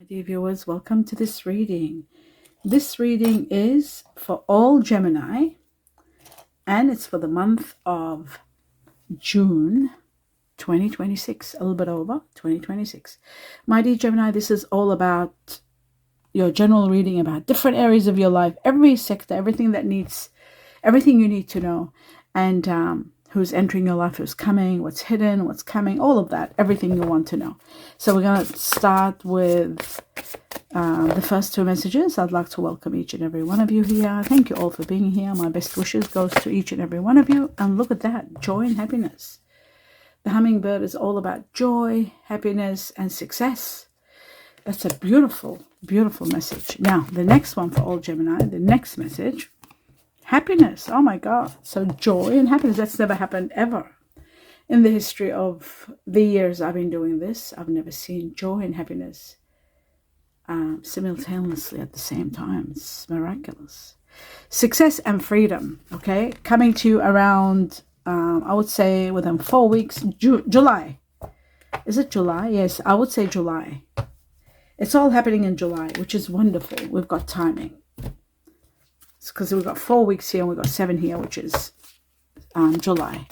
Dear viewers, welcome to this reading. This reading is for all Gemini and it's for the month of June 2026, a little bit over 2026. My dear Gemini, this is all about your general reading about different areas of your life, every sector, everything you need to know, and who's entering your life, who's coming, what's hidden, what's coming, all of that, everything you want to know. So we're going to start with the first two messages. I'd like to welcome each and every one of you here. Thank you all for being here. My best wishes goes to each and every one of you. And look at that, joy and happiness. The hummingbird is all about joy, happiness, and success. That's a beautiful, beautiful message. Now, the next one for all Gemini, the next message, happiness. Oh my God. So joy and happiness, that's never happened ever. In the history of the years I've been doing this, I've never seen joy and happiness simultaneously at the same time. It's miraculous. Success and freedom, okay? Coming to you around, I would say within 4 weeks, July. Is it July? Yes, I would say July. It's all happening in July, which is wonderful. We've got timing. It's because we've got 4 weeks here and we've got 7 here, which is July.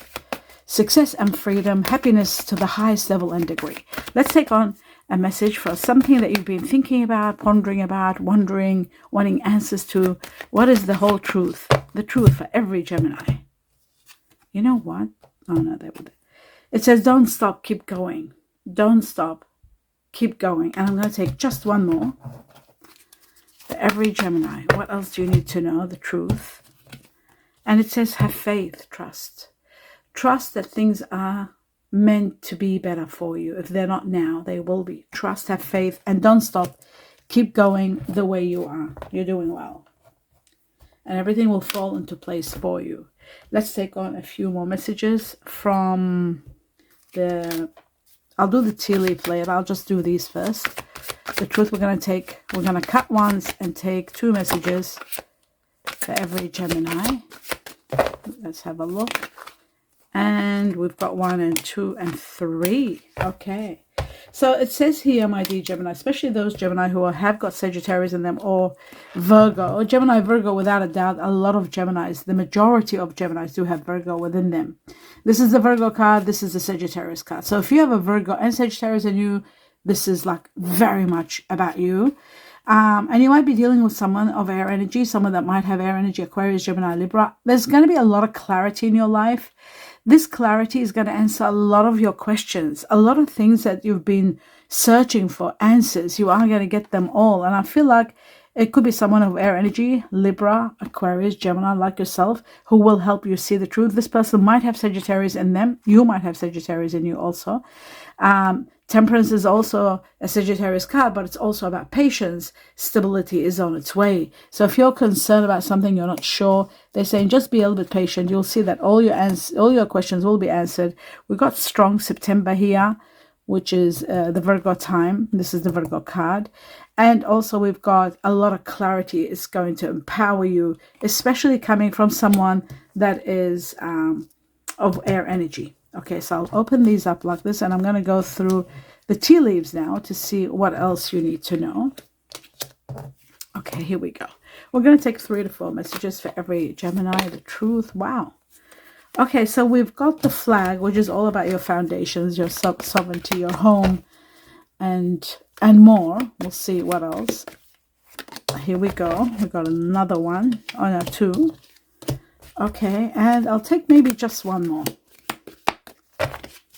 Success and freedom, happiness to the highest level and degree. Let's take on a message for something that you've been thinking about, pondering about, wondering, wanting answers to. What is the whole truth? The truth for every Gemini. You know what? Oh no, it says don't stop, keep going. Don't stop, keep going. And I'm going to take just one more. For every Gemini, what else do you need to know? The truth. And it says have faith, trust. Trust that things are meant to be better for you. If they're not now, they will be. Trust, have faith, and don't stop. Keep going the way you are. You're doing well. And everything will fall into place for you. Let's take on a few more messages from I'll do the tea leaf later. I'll just do these first. The truth we're going to cut once and take 2 messages for every Gemini. Let's have a look. And we've got 1 and 2 and 3. Okay. So it says here, my dear Gemini, especially those Gemini who have got Sagittarius in them or Virgo, or Gemini, Virgo, without a doubt, a lot of Geminis, the majority of Geminis do have Virgo within them. This is the Virgo card. This is the Sagittarius card. So if you have a Virgo and Sagittarius in you, this is like very much about you. And you might be dealing with someone of air energy, someone that might have air energy, Aquarius, Gemini, Libra. There's going to be a lot of clarity in your life. This clarity is going to answer a lot of your questions, a lot of things that you've been searching for answers. You are going to get them all. And I feel like it could be someone of air energy, Libra, Aquarius, Gemini, like yourself, who will help you see the truth. This person might have Sagittarius in them. You might have Sagittarius in you also. Temperance is also a Sagittarius card, but it's also about patience. Stability is on its way. So if you're concerned about something, you're not sure, they're saying just be a little bit patient. You'll see that all your questions will be answered. We've got strong September here, which is the Virgo time. This is the Virgo card. And also we've got a lot of clarity. It's going to empower you, especially coming from someone that is of air energy. Okay, so I'll open these up like this, and I'm going to go through the tea leaves now to see what else you need to know. Okay, here we go. We're going to take 3 to 4 messages for every Gemini. The truth. Wow. Okay, so we've got the flag, which is all about your foundations, your sovereignty, your home, and more. We'll see what else. Here we go. We've got another one. Oh, no, 2. Okay, and I'll take maybe just one more.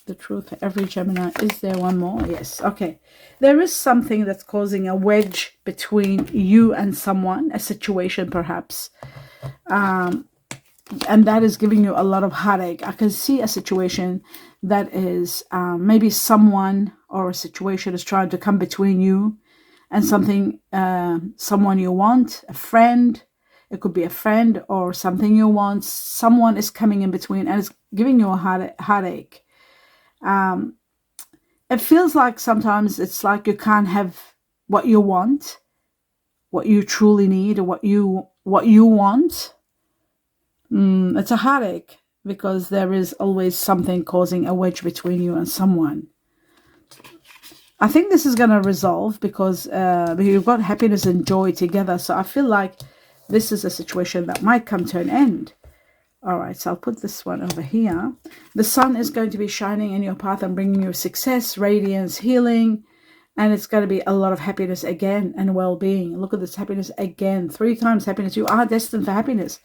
The truth for every Gemini. Is there one more? Yes. Okay. There is something that's causing a wedge between you and someone, a situation perhaps. And that is giving you a lot of heartache. I can see a situation that is maybe someone or a situation is trying to come between you and something, someone you want, a friend. It could be a friend or something you want. Someone is coming in between and it's giving you a heartache. It feels like sometimes it's like you can't have what you want, what you truly need, or what you want. It's a heartache because there is always something causing a wedge between you and someone. I think this is going to resolve because you've got happiness and joy together. So I feel like this is a situation that might come to an end. All right, so I'll put this one over here. The sun is going to be shining in your path and bringing you success, radiance, healing, and it's going to be a lot of happiness again and well-being. Look at this happiness again, 3 times happiness. You are destined for happiness,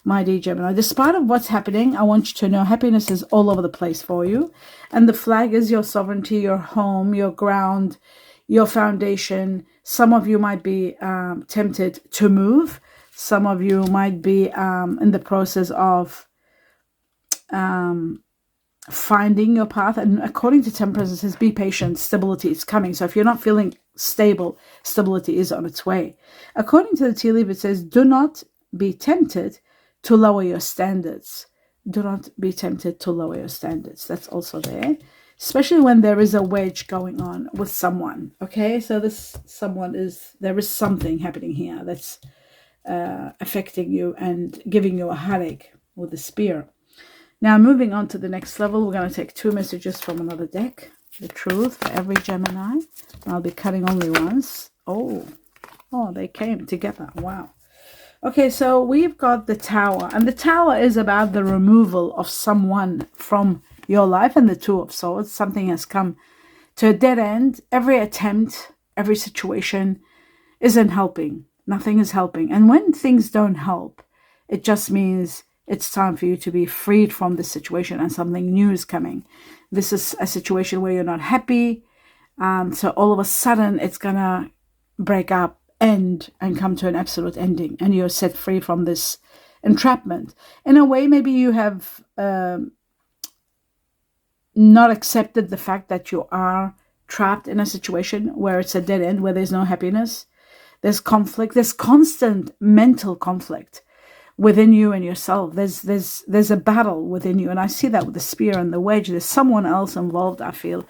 my dear Gemini. Despite of what's happening, I want you to know happiness is all over the place for you. And the flag is your sovereignty, your home, your ground, your foundation. Some of you might be tempted to move. Some of you might be in the process of finding your path. And according to Temperance, it says, be patient, stability is coming. So if you're not feeling stable, stability is on its way. According to the tea leaf, it says, do not be tempted to lower your standards. Do not be tempted to lower your standards. That's also there, especially when there is a wedge going on with someone. Okay, so this someone there is something happening here that's affecting you and giving you a headache with the spear. Now, moving on to the next level, we're going to take 2 messages from another deck. The truth for every Gemini. I'll be cutting only once. Oh, they came together. Wow. Okay, so we've got the Tower, and the Tower is about the removal of someone from your life, and the Two of Swords. Something has come to a dead end. Every attempt, every situation isn't helping. Nothing is helping. And when things don't help, it just means it's time for you to be freed from this situation and something new is coming. This is a situation where you're not happy. So all of a sudden, it's going to break up, end, and come to an absolute ending. And you're set free from this entrapment. In a way, maybe you have not accepted the fact that you are trapped in a situation where it's a dead end, where there's no happiness. There's conflict. There's constant mental conflict within you and yourself. There's a battle within you. And I see that with the spear and the wedge. There's someone else involved, I feel.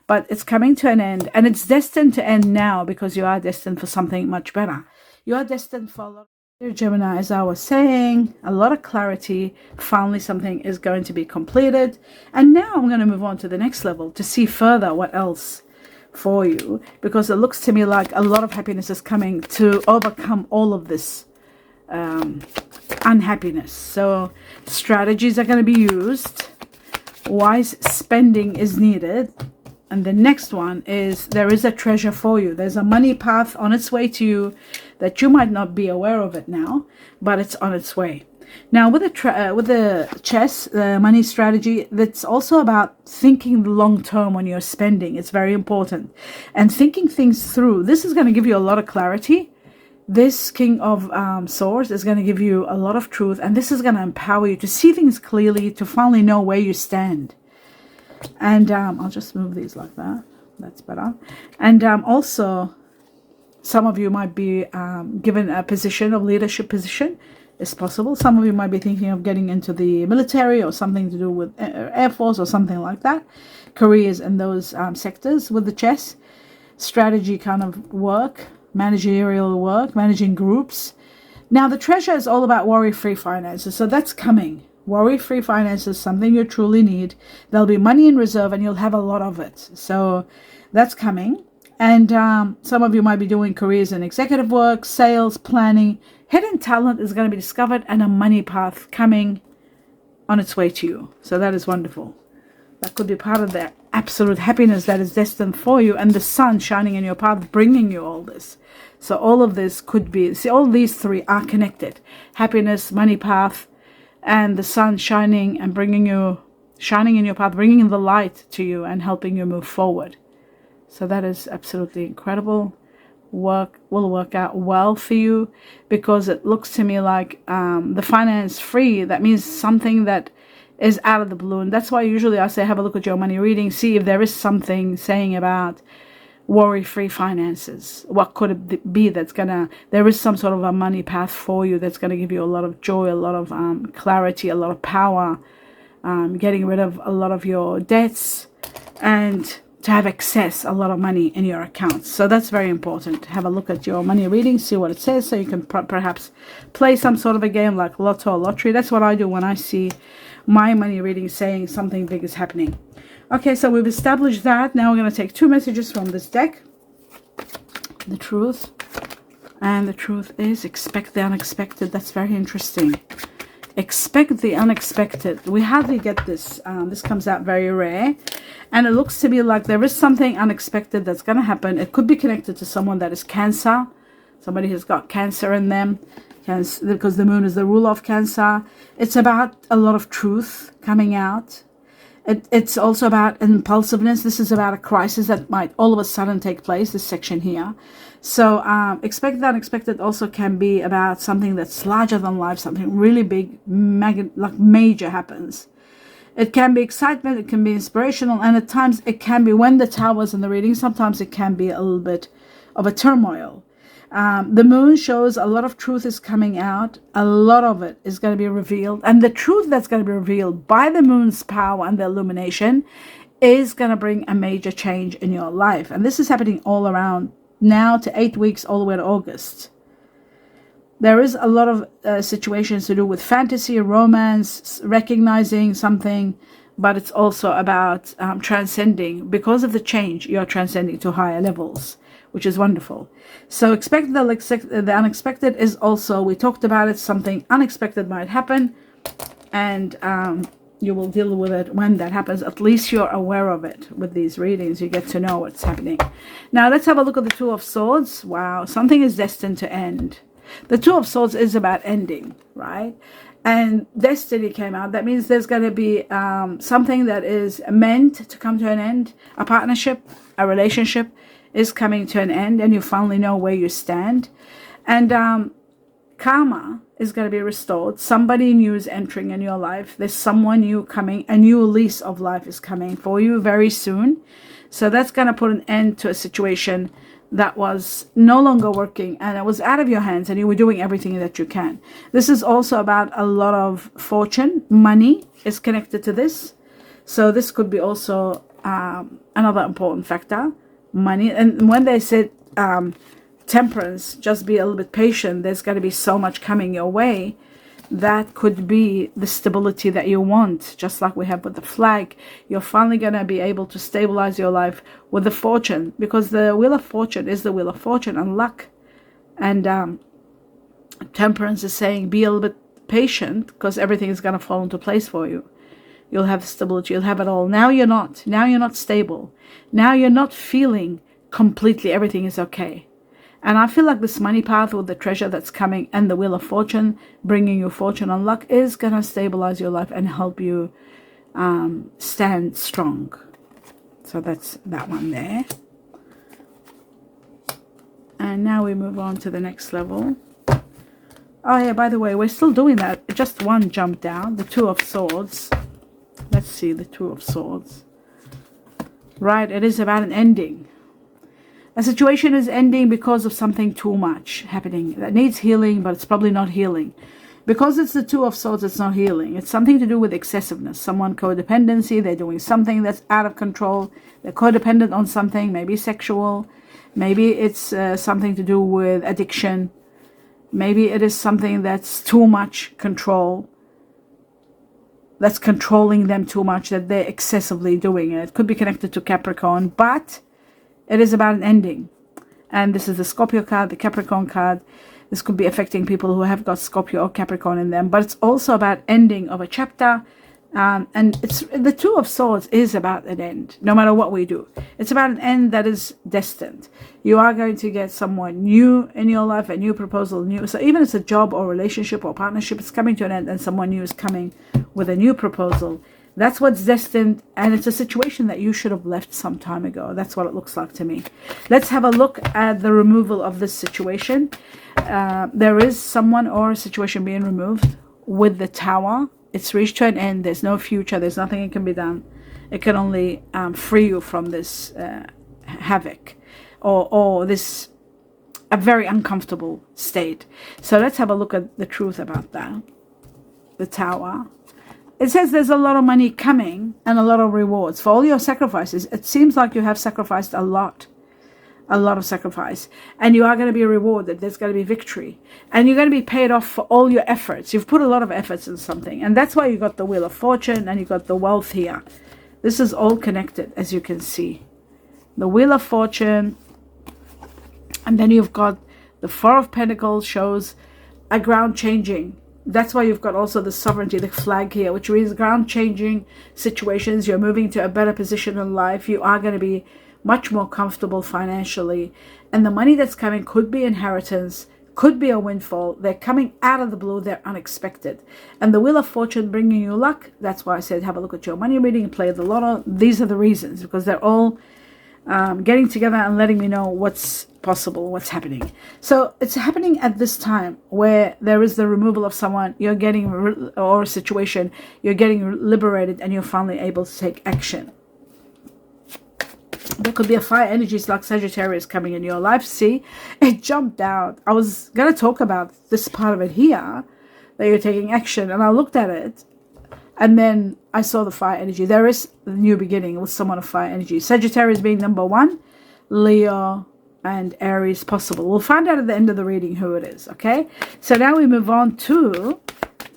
But it's coming to an end. And it's destined to end now because you are destined for something much better. You are destined for a lot of Gemini, as I was saying, a lot of clarity. Finally, something is going to be completed. And now I'm going to move on to the next level to see further what else for you, because it looks to me like a lot of happiness is coming to overcome all of this unhappiness. So strategies are going to be used. Wise spending is needed. And the next one is there is a treasure for you. There's a money path on its way to you that you might not be aware of it now, but it's on its way. Now, with the chess, the money strategy, that's also about thinking long term when you're spending. It's very important. And thinking things through. This is going to give you a lot of clarity. This King of Swords is going to give you a lot of truth. And this is going to empower you to see things clearly, to finally know where you stand. And I'll just move these like that. That's better. And also, some of you might be given a position of leadership position. It's possible. Some of you might be thinking of getting into the military or something to do with Air Force or something like that. Careers in those sectors with the chess. Strategy kind of work, managerial work, managing groups. Now, the treasure is all about worry-free finances. So that's coming. Worry-free finances, something you truly need. There'll be money in reserve and you'll have a lot of it. So that's coming. And some of you might be doing careers in executive work, sales, planning. Hidden talent is going to be discovered and a money path coming on its way to you. So that is wonderful. That could be part of the absolute happiness that is destined for you, and the sun shining in your path, bringing you all this. So all of this could be, see, all these 3 are connected. Happiness, money path, and the sun shining and shining in your path, bringing the light to you and helping you move forward. So that is absolutely incredible. Will work out well for you, because it looks to me like the finance free, that means something that is out of the blue. And that's why usually I say have a look at your money reading, see if there is something saying about worry-free finances. What could it be that's gonna, there is some sort of a money path for you that's gonna give you a lot of joy, a lot of clarity, a lot of power, getting rid of a lot of your debts, and to have access a lot of money in your accounts. So that's very important. Have a look at your money reading, see what it says, so you can perhaps play some sort of a game like lotto or lottery. That's what I do when I see my money reading saying something big is happening. Okay, so we've established that. Now we're going to take 2 messages from this deck. The truth. And the truth is, expect the unexpected. That's very interesting. Expect the unexpected. We hardly get this. This comes out very rare. And it looks to be like there is something unexpected that's going to happen. It could be connected to someone that is Cancer. Somebody who's got Cancer in them. Because the moon is the ruler of Cancer. It's about a lot of truth coming out. It's also about impulsiveness. This is about a crisis that might all of a sudden take place, this section here. So expect the unexpected also can be about something that's larger than life, something really big, like major happens. It can be excitement, it can be inspirational, and at times it can be, when the Tower's in the reading, sometimes it can be a little bit of a turmoil. The moon shows a lot of truth is coming out. A lot of it is going to be revealed. And the truth that's going to be revealed by the moon's power and the illumination is going to bring a major change in your life. And this is happening all around now to 8 weeks all the way to August. There is a lot of situations to do with fantasy, romance, recognizing something, but it's also about transcending. Because of the change, you're transcending to higher levels, which is wonderful. So expect the unexpected is also, we talked about it, something unexpected might happen, and you will deal with it when that happens. At least you're aware of it with these readings. You get to know what's happening. Now let's have a look at the Two of Swords. Wow, something is destined to end. The Two of Swords is about ending, right? And destiny came out. That means there's going to be something that is meant to come to an end. A partnership, a relationship is coming to an end, and you finally know where you stand. And karma is going to be restored. Somebody new is entering in your life. There's someone new coming. A new lease of life is coming for you very soon. So that's going to put an end to a situation that was no longer working, and it was out of your hands, and you were doing everything that you can. This is also about a lot of fortune. Money is connected to this. So this could be also another important factor. Money. And when they said temperance, just be a little bit patient, there's going to be so much coming your way. That could be the stability that you want, just like we have with the flag. You're finally going to be able to stabilize your life with the fortune, because the wheel of fortune is the wheel of fortune and luck. And temperance is saying be a little bit patient, because everything is going to fall into place for you. You'll have stability. You'll have it all. Now you're not. Now you're not stable. Now you're not feeling completely everything is okay. And I feel like this money path with the treasure that's coming and the wheel of fortune, bringing you fortune and luck, is going to stabilize your life and help you stand strong. So that's that one there. And now we move on to the next level. Oh yeah, by the way, we're still doing that. Just one jump down. The Two of Swords. Let's see, the Two of Swords. Right, it is about an ending. A situation is ending because of something too much happening that needs healing, but it's probably not healing. Because it's the Two of Swords, it's not healing. It's something to do with excessiveness. Someone codependency, they're doing something that's out of control. They're codependent on something, maybe sexual. Maybe it's something to do with addiction. Maybe it is something that's too much control. That's controlling them too much, that they're excessively doing it. It could be connected to Capricorn, but it is about an ending. And this is the Scorpio card, the Capricorn card. This could be affecting people who have got Scorpio or Capricorn in them. But it's also about ending of a chapter. And it's the Two of Swords is about an end, no matter what we do. It's about an end that is destined. You are going to get someone new in your life, a new proposal, new. So even if it's a job or relationship or partnership, it's coming to an end, and someone new is coming with a new proposal. That's what's destined, and it's a situation that you should have left some time ago. That's what it looks like to me. Let's have a look at the removal of this situation. There is someone or a situation being removed with the Tower. It's reached to an end. There's no future. There's nothing that can be done. It can only free you from this havoc or this a very uncomfortable state. So let's have a look at the truth about that. The Tower. It says there's a lot of money coming and a lot of rewards for all your sacrifices. It seems like you have sacrificed a lot of sacrifice, and you are going to be rewarded. There's going to be victory, and you're going to be paid off for all your efforts. You've put a lot of efforts in something, and that's why you got the Wheel of Fortune and you got the wealth here. This is all connected, as you can see. The Wheel of Fortune, and then you've got the Four of Pentacles, shows a ground changing. That's why you've got also the sovereignty, the flag here, which means ground changing situations. You're moving to a better position in life. You are going to be much more comfortable financially. And the money that's coming could be inheritance, could be a windfall. They're coming out of the blue. They're unexpected. And the Wheel of Fortune bringing you luck. That's why I said have a look at your money reading and play the lotto. These are the reasons, because they're all getting together and letting me know what's possible, what's happening. So it's happening at this time where there is the removal of someone, you're getting, or a situation, you're getting liberated and you're finally able to take action. There could be a fire energy, it's like Sagittarius coming in your life. See, it jumped out. I was going to talk about this part of it here, that you're taking action, and I looked at it, and then I saw the fire energy. There is the new beginning with someone of fire energy. Sagittarius being number 1, Leo and Aries possible. We'll find out at the end of the reading who it is, okay? So now we move on to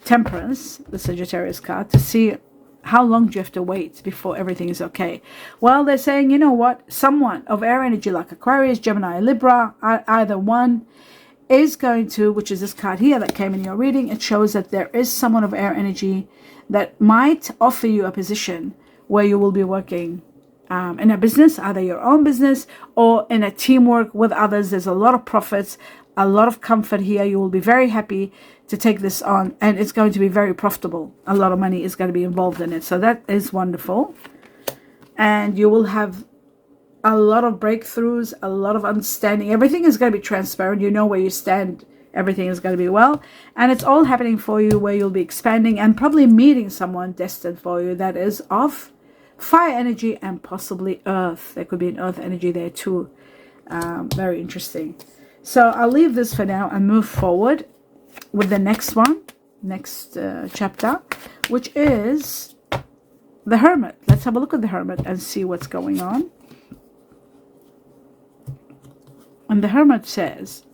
Temperance, the Sagittarius card, to see how long do you have to wait before everything is okay. Well, they're saying, you know what? Someone of air energy like Aquarius, Gemini, Libra, either one is going to, which is this card here that came in your reading, it shows that there is someone of air energy that might offer you a position where you will be working in a business, either your own business or in a teamwork with others. There's a lot of profits, a lot of comfort here. You will be very happy to take this on, and it's going to be very profitable. A lot of money is going to be involved in it. So that is wonderful. And you will have a lot of breakthroughs, a lot of understanding. Everything is going to be transparent. You know where you stand. Everything is going to be well. And it's all happening for you where you'll be expanding and probably meeting someone destined for you that is of fire energy and possibly earth. There could be an earth energy there too. Very interesting. So I'll leave this for now and move forward with the next one, next chapter, which is the Hermit. Let's have a look at the Hermit and see what's going on. And the Hermit says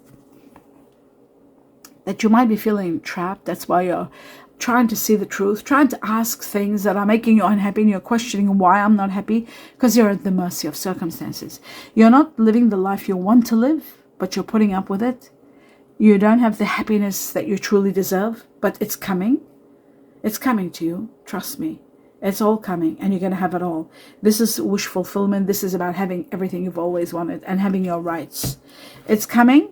that you might be feeling trapped. That's why you're trying to see the truth, trying to ask things that are making you unhappy, and you're questioning why I'm not happy, because you're at the mercy of circumstances. You're not living the life you want to live, but you're putting up with it. You don't have the happiness that you truly deserve, but it's coming. It's coming to you. Trust me. It's all coming, and you're going to have it all. This is wish fulfillment. This is about having everything you've always wanted and having your rights. It's coming,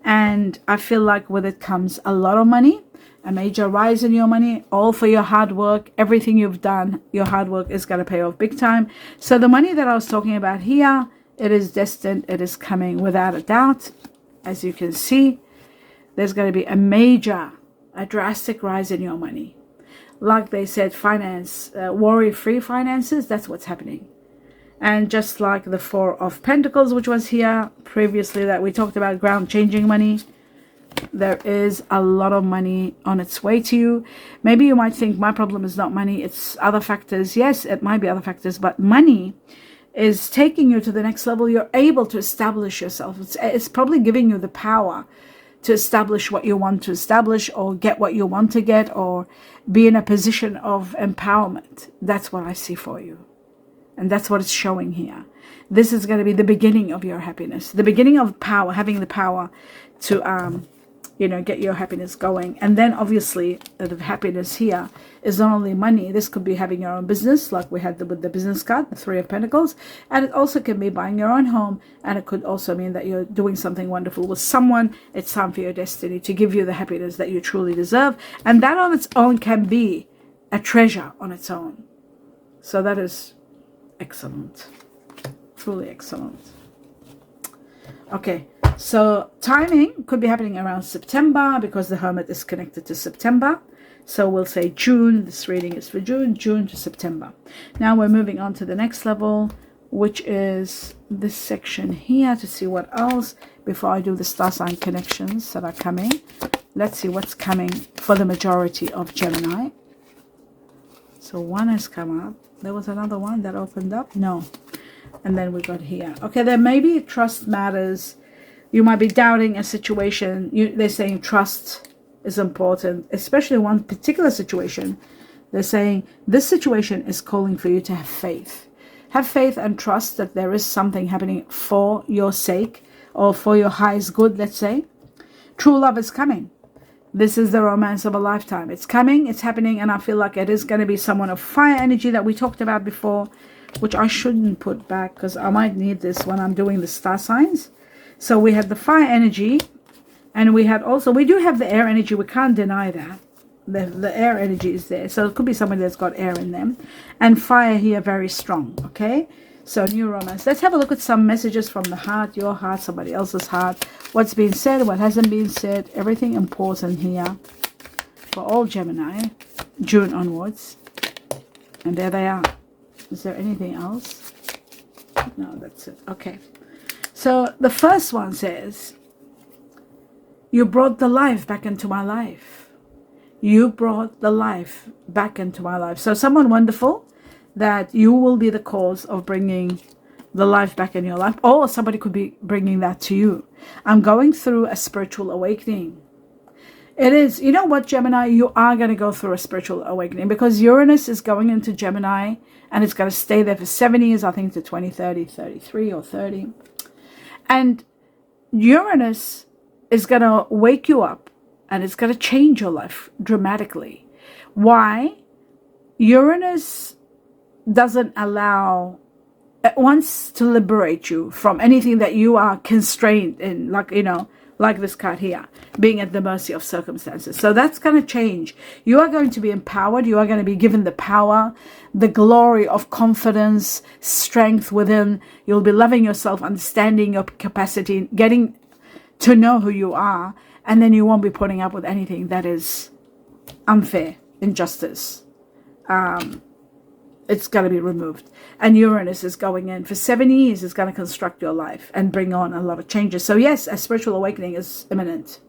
and I feel like with it comes a lot of money, a major rise in your money, all for your hard work. Everything you've done, your hard work is going to pay off big time. So the money that I was talking about here, it is destined. It is coming without a doubt. As you can see, there's going to be a drastic rise in your money. Like they said, finance, worry-free finances, that's what's happening. And just like the Four of Pentacles, which was here previously that we talked about, ground-changing money, there is a lot of money on its way to you. Maybe you might think my problem is not money, it's other factors. Yes, it might be other factors, but money is taking you to the next level. You're able to establish yourself. It's probably giving you the power to establish what you want to establish, or get what you want to get, or be in a position of empowerment. That's what I see for you. And that's what it's showing here. This is going to be the beginning of your happiness, the beginning of power, having the power to, get your happiness going. And then obviously the happiness here is not only money. This could be having your own business, like we had with the business card, the Three of Pentacles. And it also can be buying your own home. And it could also mean that you're doing something wonderful with someone. It's time for your destiny to give you the happiness that you truly deserve. And that on its own can be a treasure on its own. So that is excellent. Truly excellent. Okay. So timing could be happening around September, because the Hermit is connected to September. So we'll say June. This reading is for June to September. Now we're moving on to the next level, which is this section here, to see what else before I do the star sign connections that are coming. Let's see what's coming for the majority of Gemini. So one has come up. There was another one that opened up. No. And then we got here. Okay, there may be trust matters. You might be doubting a situation. They're saying trust is important, especially one particular situation They're saying this situation is calling for you to have faith. Have faith and trust that there is something happening for your sake or for your highest good, let's say. True love is coming. This is the romance of a lifetime. It's coming, it's happening, and I feel like it is going to be someone of fire energy that we talked about before, which I shouldn't put back because I might need this when I'm doing the star signs. So we had the fire energy, and we had also, we do have the air energy. We can't deny that. The air energy is there. So it could be somebody that's got air in them. And fire here, very strong, okay? So new romance. Let's have a look at some messages from the heart, your heart, somebody else's heart. What's been said, what hasn't been said. Everything important here for all Gemini, June onwards. And there they are. Is there anything else? No, that's it. Okay. So the first one says, you brought the life back into my life. You brought the life back into my life. So someone wonderful that you will be the cause of bringing the life back in your life, or somebody could be bringing that to you. I'm going through a spiritual awakening. It is, you know what, Gemini, you are going to go through a spiritual awakening because Uranus is going into Gemini and it's going to stay there for 7 years, I think to 2030, 33 or 30. And Uranus is going to wake you up and it's going to change your life dramatically. Why? Uranus doesn't allow, it wants to liberate you from anything that you are constrained in, like, you know, like this card here, being at the mercy of circumstances. So that's going to change. You are going to be empowered. You are going to be given the power, the glory of confidence, strength within. You'll be loving yourself, understanding your capacity, getting to know who you are, and then you won't be putting up with anything that is unfair, injustice. It's going to be removed. And Uranus is going in for 7 years. It's going to construct your life and bring on a lot of changes. So yes, a spiritual awakening is imminent.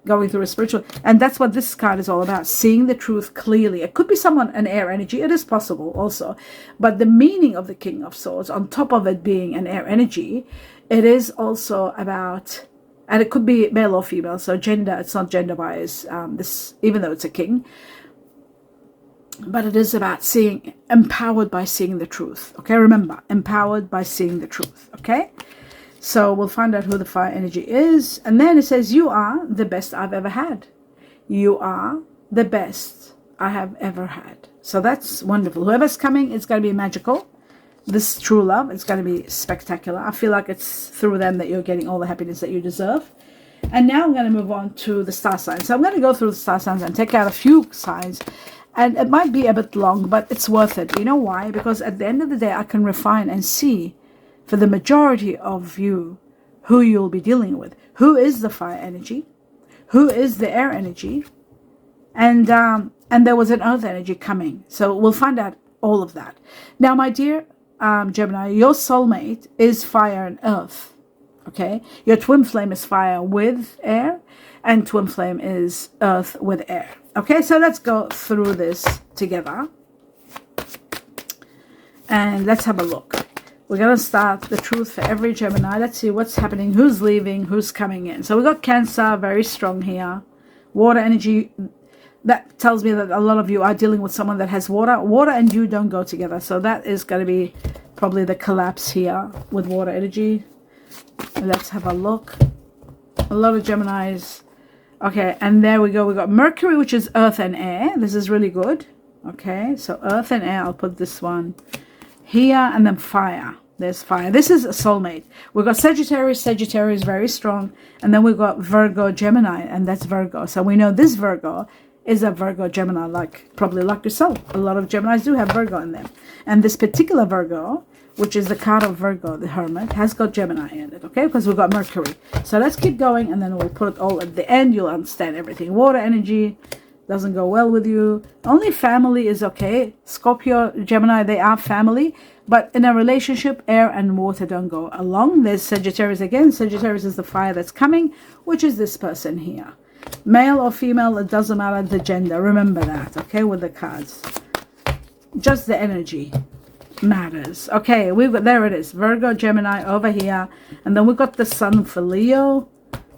Going through a spiritual, and that's what this card is all about. Seeing the truth clearly. It could be someone, an air energy. It is possible also. But the meaning of the King of Swords, on top of it being an air energy, it is also about, and it could be male or female. So gender, it's not gender bias. This, even though it's a king. But it is about seeing, empowered by seeing the truth. Okay, remember, empowered by seeing the truth. Okay, so we'll find out who the fire energy is. And then it says, you are the best I've ever had. You are the best I have ever had. So that's wonderful. Whoever's coming, it's going to be magical. This true love, it's going to be spectacular. I feel like it's through them that you're getting all the happiness that you deserve. And now I'm going to move on to the star signs. So I'm going to go through the star signs and take out a few signs. And it might be a bit long, but it's worth it. You know why? Because at the end of the day, I can refine and see for the majority of you who you'll be dealing with. Who is the fire energy? Who is the air energy? And there was an earth energy coming. So we'll find out all of that. Now, my dear Gemini, your soulmate is fire and earth. Okay? Your twin flame is fire with air, and twin flame is earth with air. Okay, so let's go through this together. And let's have a look. We're going to start the truth for every Gemini. Let's see what's happening, who's leaving, who's coming in. So we got Cancer, very strong here. Water energy, that tells me that a lot of you are dealing with someone that has water. Water and you don't go together. So that is going to be probably the collapse here with water energy. Let's have a look. A lot of Geminis. Okay, and there we go. We got Mercury, which is earth and air. This is really good. Okay, so earth and air. I'll put this one here, and then fire. There's fire. This is a soulmate. We've got Sagittarius. Sagittarius, very strong. And then we've got Virgo, Gemini, and that's Virgo. So we know this Virgo is a Virgo Gemini, like probably like yourself. A lot of Geminis do have Virgo in them. And this particular Virgo, which is the card of Virgo, the Hermit, has got Gemini in it, okay? Because we've got Mercury. So let's keep going, and then we'll put it all at the end. You'll understand everything. Water energy doesn't go well with you. Only family is okay. Scorpio, Gemini, they are family. But in a relationship, air and water don't go along. There's Sagittarius again. Sagittarius is the fire that's coming, which is this person here. Male or female, it doesn't matter the gender. Remember that, okay, with the cards. Just the energy matters. Okay, we've got, there it is, Virgo, Gemini over here, and then we've got the Sun for Leo.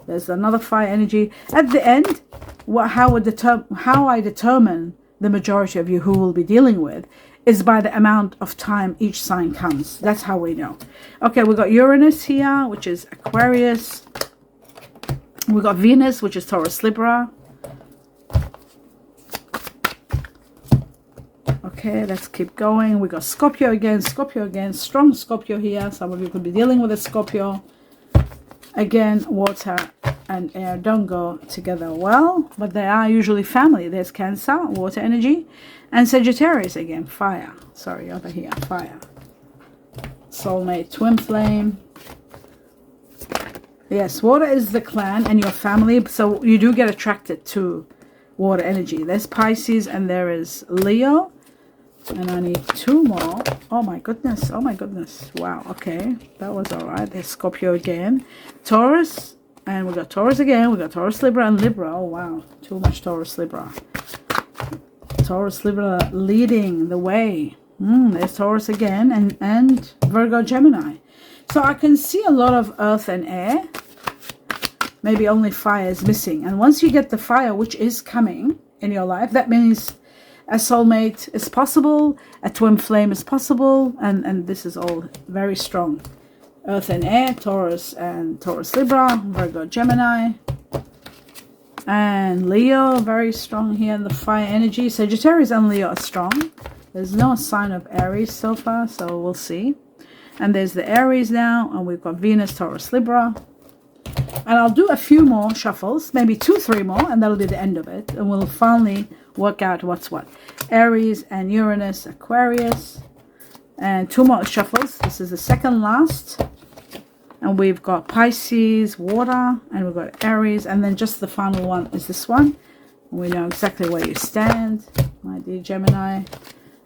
There's another fire energy at the end. How I determine the majority of you who will be dealing with, is by the amount of time each sign comes. That's how we know. Okay, we got Uranus here, which is Aquarius. We got Venus, which is Taurus, Libra. Okay, let's keep going. We got Scorpio again, strong Scorpio here. Some of you could be dealing with a Scorpio. Again, water and air don't go together well, but they are usually family. There's Cancer, water energy, and Sagittarius again, fire. Sorry, over here, fire. Soulmate, twin flame. Yes, water is the clan and your family, so you do get attracted to water energy. There's Pisces and there is Leo. And I need 2 more. Oh my goodness. Oh my goodness. Wow. Okay. That was all right. There's Scorpio again. Taurus. And we got Taurus again. We got Taurus, Libra, and Libra. Oh wow. Too much Taurus, Libra. Taurus, Libra leading the way. There's Taurus again. And Virgo, Gemini. So I can see a lot of earth and air. Maybe only fire is missing. And once you get the fire, which is coming in your life, that means a soulmate is possible, a twin flame is possible, and this is all very strong. Earth and air, Taurus and Taurus, Libra, Virgo, Gemini, and Leo, very strong here in the fire energy. Sagittarius and Leo are strong. There's no sign of Aries so far, so we'll see. And there's the Aries now, and we've got Venus, Taurus, Libra. And I'll do a few more shuffles, maybe 2, 3 more, and that'll be the end of it. And we'll finally work out what's what. Aries and Uranus, Aquarius. And 2 more shuffles. This is the second last. And we've got Pisces, water, and we've got Aries. And then just the final one is this one. We know exactly where you stand, my dear Gemini.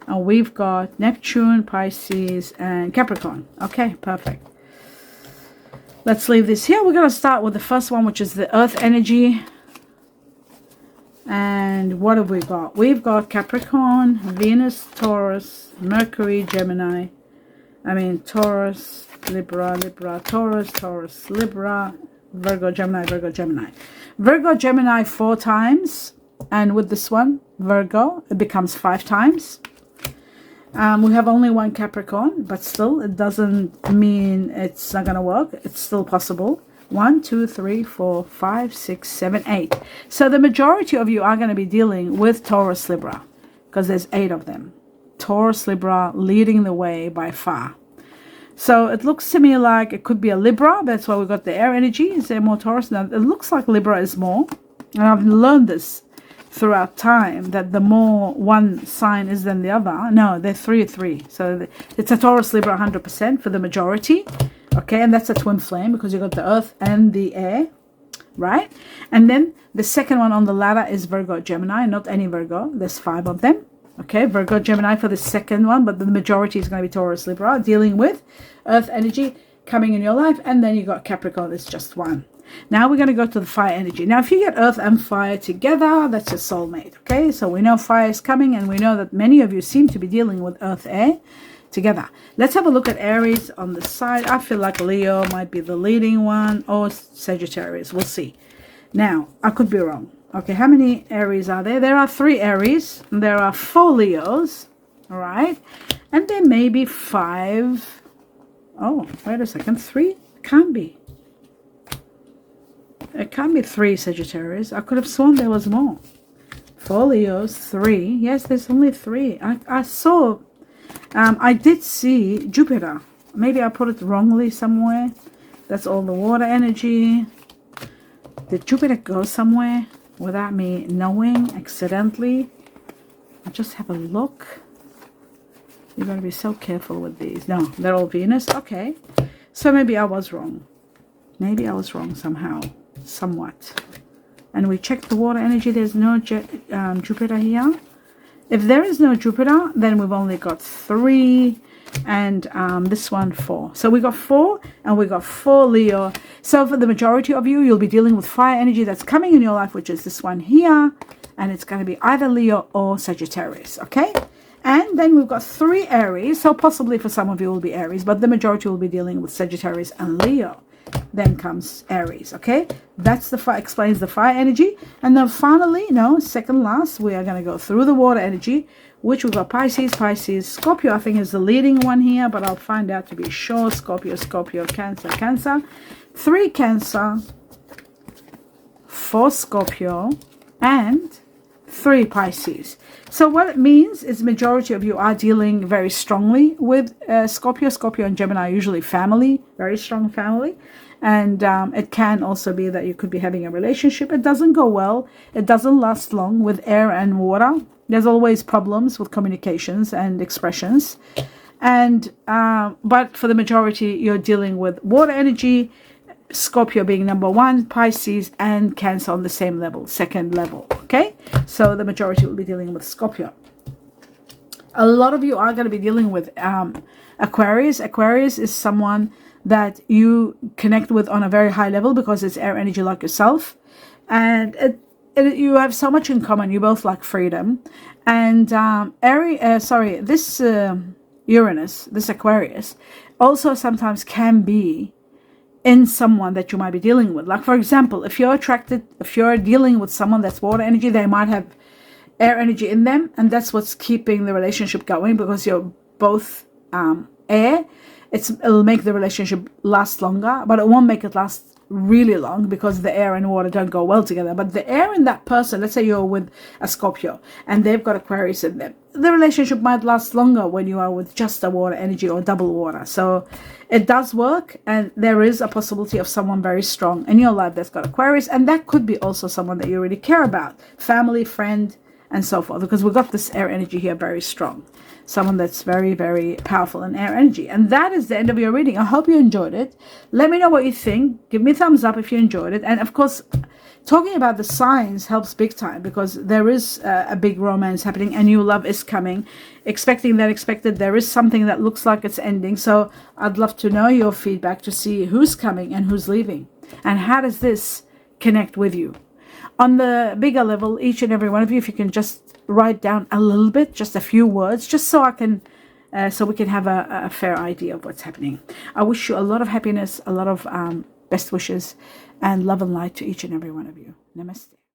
And we've got Neptune, Pisces, and Capricorn. Okay, perfect. Let's leave this here. We're going to start with the first one, which is the earth energy. And what have we got? We've got Capricorn, Venus, Taurus, Mercury, Gemini. Taurus, Libra, Taurus, Taurus, Libra, Virgo, Gemini, Virgo, Gemini. Virgo, Gemini 4 times. And with this one, Virgo, it becomes 5 times. We have only 1 Capricorn, but still, it doesn't mean it's not going to work. It's still possible. 1, 2, 3, 4, 5, 6, 7, 8. So the majority of you are going to be dealing with Taurus, Libra, because there's 8 of them. Taurus, Libra leading the way by far. So it looks to me like it could be a Libra. That's why we got the air energy. Is there more Taurus? Now, it looks like Libra is more. And I've learned this throughout time, that the more one sign is than the other. No, they're 3. So it's a Taurus, Libra 100% for the majority. Okay, and that's a twin flame because you got the earth and the air, right? And then the second one on the ladder is Virgo, Gemini, not any Virgo. There's 5 of them. Okay, Virgo, Gemini for the second one, but the majority is going to be Taurus, Libra, dealing with earth energy coming in your life. And then you got Capricorn, it's just 1. Now we're going to go to the fire energy. Now, if you get earth and fire together, that's your soulmate. Okay, so we know fire is coming, and we know that many of you seem to be dealing with earth, air together. Let's have a look at Aries on the side. I feel like Leo might be the leading one, or Sagittarius. We'll see. Now, I could be wrong. Okay, how many Aries are there? There are 3 Aries. And there are 4 Leos. All right. And there may be 5. Oh, wait a second. 3? Can't be. It can't be 3 Sagittarius. I could have sworn there was more. 4 Leos, 3. Yes, there's only 3. I saw... I did see Jupiter. Maybe I put it wrongly somewhere. That's all the water energy. Did Jupiter go somewhere without me knowing accidentally? I'll just have a look. You're going to be so careful with these. No, they're all Venus. Okay. So maybe I was wrong. Maybe I was wrong somehow. Somewhat. And we checked the water energy. There's no Jupiter here. If there is no Jupiter, then we've only got 3, and this one 4. So we got 4, and we got 4 Leo. So for the majority of you, you'll be dealing with fire energy that's coming in your life, which is this one here, and it's going to be either Leo or Sagittarius, okay? And then we've got 3 Aries, so possibly for some of you will be Aries, but the majority will be dealing with Sagittarius and Leo. then comes Aries. Okay, that's the fire, explains the fire energy. And then finally, second last, we are going to go through the water energy, which we've got Pisces, Scorpio. I think is the leading one here, but I'll find out to be sure. Scorpio, Cancer, 3 Cancer, 4 Scorpio, and 3 Pisces. So what it means is majority of you are dealing very strongly with Scorpio. Scorpio and Gemini are usually family, very strong family. And it can also be that you could be having a relationship. It doesn't go well. It doesn't last long with air and water. There's always problems with communications and expressions. And but for the majority, you're dealing with water energy, Scorpio being number 1, Pisces and Cancer on the same level, second level. Okay, so the majority will be dealing with Scorpio. A lot of you are going to be dealing with Aquarius. Aquarius is someone that you connect with on a very high level because it's air energy like yourself, and you have so much in common. You both like freedom. And this Uranus, this Aquarius, also sometimes can be in someone that you might be dealing with. Like, for example, if you're dealing with someone that's water energy, they might have air energy in them, and that's what's keeping the relationship going, because you're both air. It'll make the relationship last longer, but it won't make it last really long because the air and water don't go well together. But the air in that person, let's say you're with a Scorpio and they've got Aquarius in them, the relationship might last longer when you are with just a water energy or double water. So it does work, and there is a possibility of someone very strong in your life that's got Aquarius, and that could be also someone that you really care about, family, friend, and so forth, because we've got this air energy here very strong. Someone that's very, very powerful in air energy. And that is the end of your reading. I hope you enjoyed it. Let me know what you think. Give me a thumbs up if you enjoyed it. And of course, talking about the signs helps big time, because there is a big romance happening. A new love is coming. Expecting that expected. There is something that looks like it's ending. So I'd love to know your feedback to see who's coming and who's leaving. And how does this connect with you? On the bigger level, each and every one of you, if you can just write down a little bit, just a few words, just so we can have a fair idea of what's happening. I wish you a lot of happiness, a lot of best wishes, and love and light to each and every one of you. Namaste.